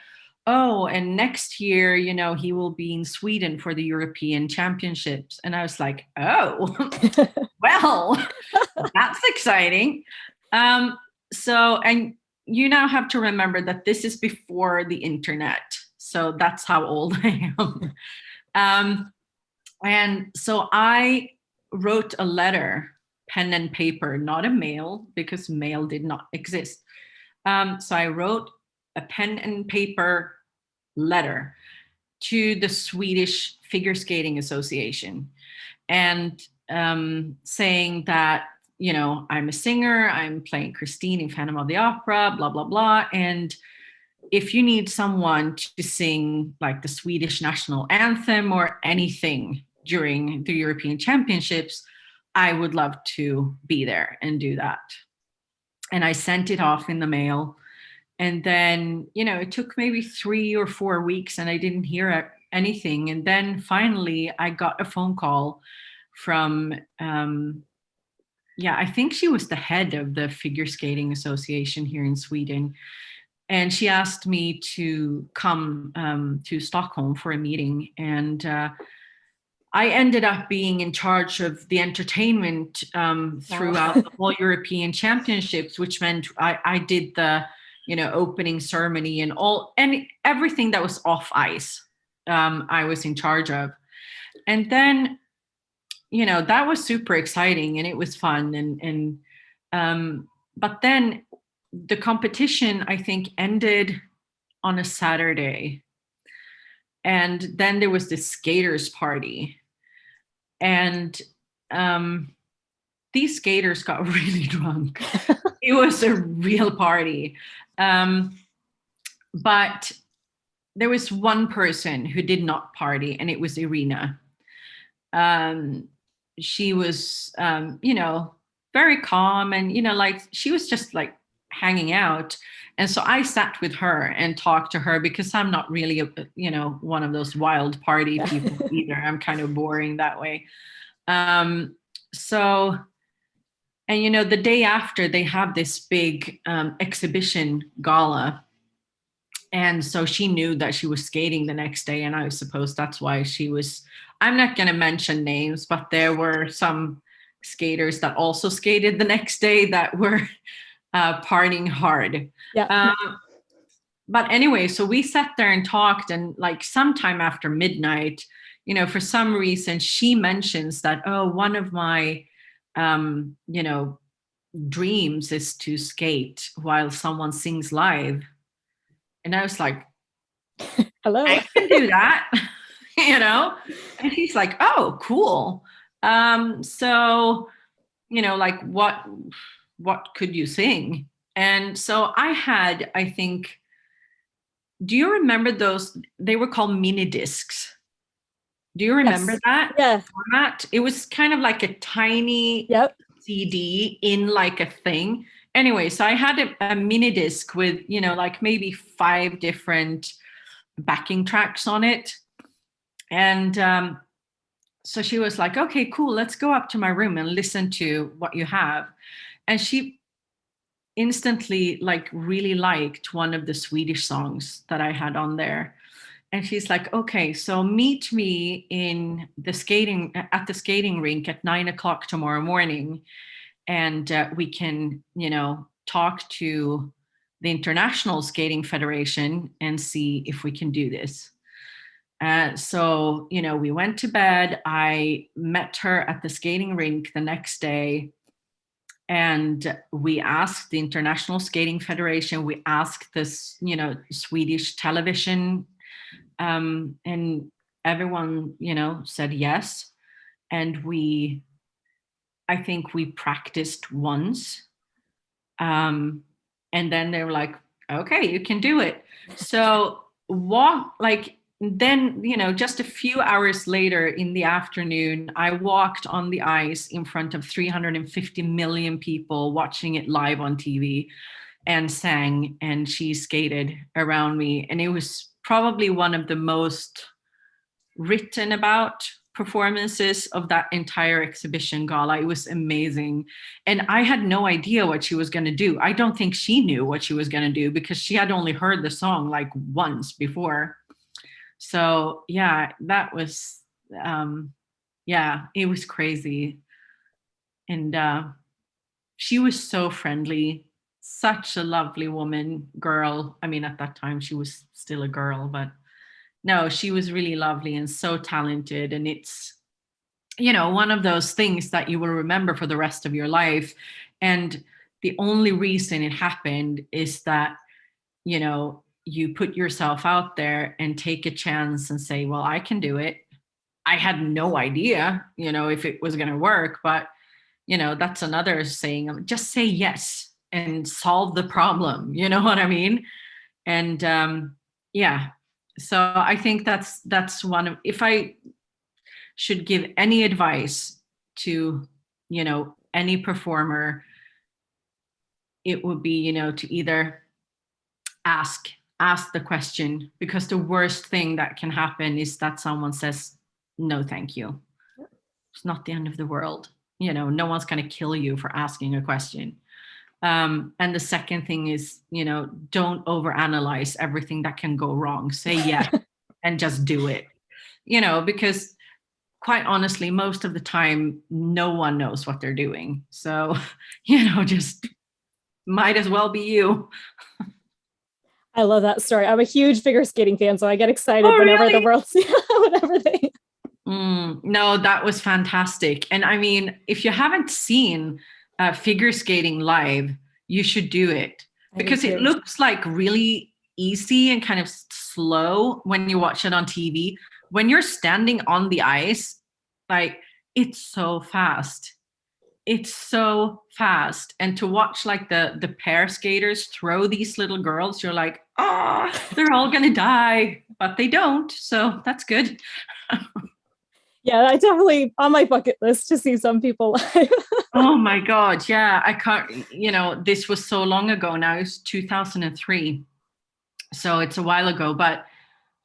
oh, and next year, he will be in Sweden for the European Championships. And I was like, oh, well, that's exciting. And you now have to remember that this is before the internet. So that's how old I am. And so I wrote a letter, pen and paper, not a mail, because mail did not exist. So I wrote a pen and paper letter to the Swedish Figure Skating Association, and saying that, I'm a singer, I'm playing Christine in Phantom of the Opera, blah, blah, blah. And if you need someone to sing like the Swedish national anthem or anything during the European Championships, I would love to be there and do that. And I sent it off in the mail. And then, it took maybe 3 or 4 weeks and I didn't hear anything. And then finally I got a phone call from, I think she was the head of the Figure Skating Association here in Sweden. And she asked me to come to Stockholm for a meeting. And I ended up being in charge of the entertainment throughout the whole European Championships, which meant I did the, opening ceremony and everything that was off ice. I was in charge of, and then, that was super exciting and it was fun, but then the competition, I think, ended on a Saturday, and then there was this skaters party. And these skaters got really drunk. It was a real party. But there was one person who did not party, and it was Irina. She was, very calm, and, like, she was just like hanging out. And so I sat with her and talked to her, because I'm not really, one of those wild party people either. I'm kind of boring that way. So, and the day after, they have this big exhibition gala. And so she knew that she was skating the next day. And I suppose that's why she was, I'm not going to mention names, but there were some skaters that also skated the next day that were partying hard. Yeah. But anyway, so we sat there and talked, and like sometime after midnight, for some reason, she mentions that, oh, one of my, dreams is to skate while someone sings live. And I was like, Hello. I can do that, And he's like, oh, cool. So, like, what could you sing? And so I had, I think, do you remember those? They were called mini discs. Do you remember that format? It was kind of like a tiny CD in like a thing. Anyway, so I had a mini disc with, like maybe 5 different backing tracks on it. And so she was like, okay, cool, let's go up to my room and listen to what you have. And she instantly like really liked one of the Swedish songs that I had on there. And she's like, okay, so meet me at the skating rink at 9:00 tomorrow morning. And we can, talk to the International Skating Federation and see if we can do this. So, we went to bed. I met her at the skating rink the next day. And we asked the International Skating Federation, we asked this, Swedish television, and everyone, said yes. And I think we practiced once. And then they were like, okay, you can do it. So then, just a few hours later in the afternoon, I walked on the ice in front of 350 million people watching it live on TV and sang, and she skated around me. And it was probably one of the most written about performances of that entire exhibition gala. It was amazing. And I had no idea what she was going to do. I don't think she knew what she was going to do, because she had only heard the song like once before. So yeah, that was, it was crazy. And she was so friendly, such a lovely girl. I mean, at that time she was still a girl, but no, she was really lovely and so talented. And it's, one of those things that you will remember for the rest of your life. And the only reason it happened is that, you put yourself out there and take a chance and say, well, I can do it. I had no idea, if it was going to work, but, that's another saying, just say yes and solve the problem. You know what I mean? And so I think that's one of, if I should give any advice to, any performer, it would be, to either ask the question, because the worst thing that can happen is that someone says, no, thank you. It's not the end of the world. No one's going to kill you for asking a question. And the second thing is, don't overanalyze everything that can go wrong. Say yes and just do it, because quite honestly, most of the time, no one knows what they're doing. So, just might as well be you. I love that story. I'm a huge figure skating fan, so I get excited Oh, whenever the really? world's whenever they. No, that was fantastic. And I mean, if you haven't seen figure skating live, you should do it I do because it too. looks like really easy and kind of slow when you watch it on TV. When you're standing on the ice, like it's so fast. It's so fast. And to watch like the pair skaters throw these little girls, you're like, oh, they're all gonna die, but they don't. So that's good. Yeah, I definitely on my bucket list to see some people live. Oh my God. Yeah. I can't, this was so long ago now. It's 2003. So it's a while ago. But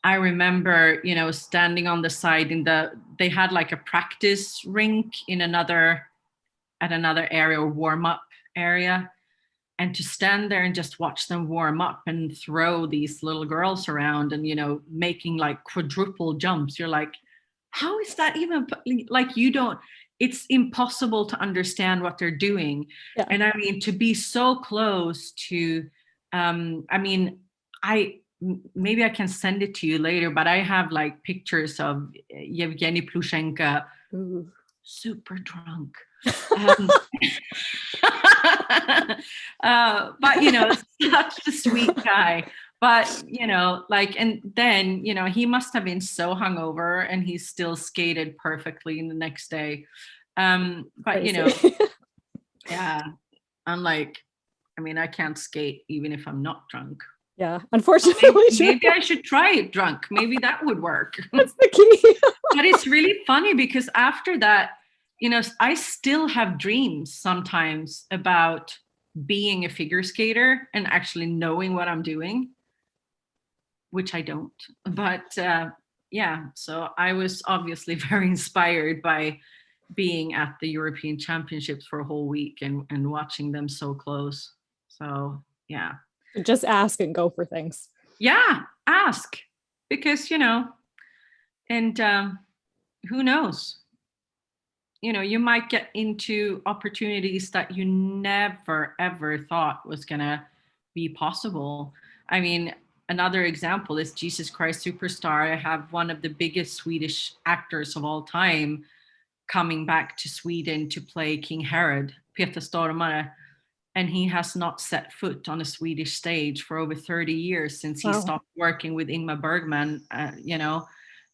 I remember, standing on the side they had like a practice rink at another area or warm up area. And to stand there and just watch them warm up and throw these little girls around and, making like quadruple jumps, you're like, how is that even like you don't it's impossible to understand what they're doing. Yeah. And I mean, to be so close to I mean, I maybe I can send it to you later, but I have like pictures of Yevgeni Plushenko super drunk. um, but such a sweet guy. But and then he must have been so hungover, and he still skated perfectly the next day. But yeah, I'm like, I mean, I can't skate even if I'm not drunk. Yeah, unfortunately, maybe I should try it drunk. Maybe that would work. That's the key. But it's really funny because after that, I still have dreams sometimes about being a figure skater and actually knowing what I'm doing, which I don't. But yeah, so I was obviously very inspired by being at the European Championships for a whole week and watching them so close. So yeah. Just ask and go for things. Yeah, ask. Because, and who knows? You might get into opportunities that you never, ever thought was going to be possible. I mean, another example is Jesus Christ Superstar. I have one of the biggest Swedish actors of all time coming back to Sweden to play King Herod, Peter Stormare. And he has not set foot on a Swedish stage for over 30 years since he stopped working with Ingmar Bergman,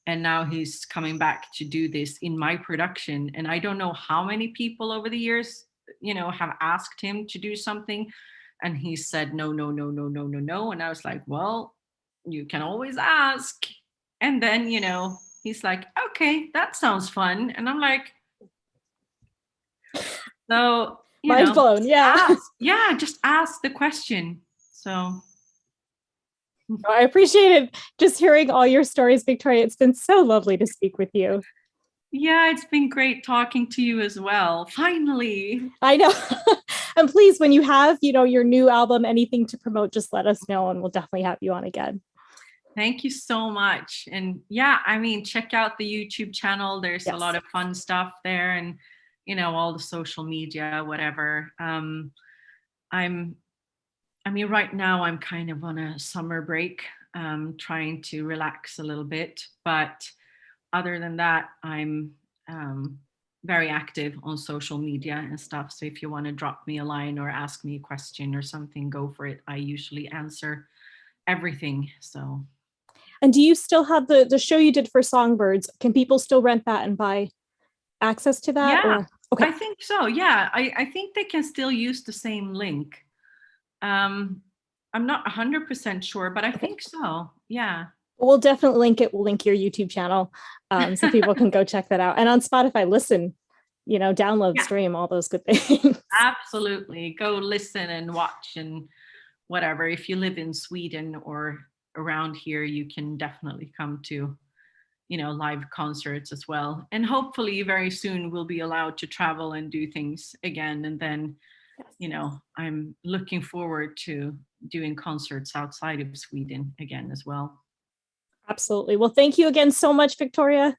and now he's coming back to do this in my production. And I don't know how many people over the years, have asked him to do something. And he said, no, no, no, no, no, no, no. And I was like, well, you can always ask. And then, he's like, okay, that sounds fun. And I'm like, so, mind blown. Yeah. Just ask the question. So I appreciated just hearing all your stories, Viktoria. It's been so lovely to speak with you. Yeah, it's been great talking to you as well. Finally. I know. And please, when you have, your new album, anything to promote, just let us know and we'll definitely have you on again. Thank you so much. And yeah, I mean, check out the YouTube channel. There's a lot of fun stuff there, and all the social media, whatever. Right now I'm kind of on a summer break, trying to relax a little bit. But other than that, I'm very active on social media and stuff. So if you want to drop me a line or ask me a question or something, go for it. I usually answer everything. So. And do you still have the show you did for Songbirds? Can people still rent that and buy access to that? Yeah, or? Okay. I think so. Yeah, I think they can still use the same link. I'm not 100% sure, but I think so. Yeah. We'll definitely link it. We'll link your YouTube channel so people can go check that out. And on Spotify, listen, download, stream, all those good things. Absolutely. Go listen and watch and whatever. If you live in Sweden or around here, you can definitely come to, live concerts as well. And hopefully very soon we'll be allowed to travel and do things again. And then, I'm looking forward to doing concerts outside of Sweden again as well. Absolutely. Well, thank you again so much, Viktoria.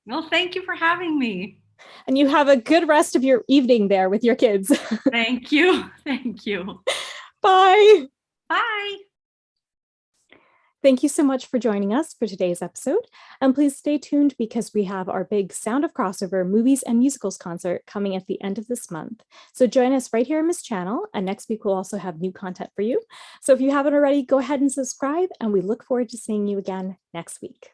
Well, thank you for having me. And you have a good rest of your evening there with your kids. Thank you. Thank you. Bye. Bye. Thank you so much for joining us for today's episode. And please stay tuned because we have our big Sound of Crossover movies and musicals concert coming at the end of this month. So join us right here on this channel. And next week, we'll also have new content for you. So if you haven't already, go ahead and subscribe. And we look forward to seeing you again next week.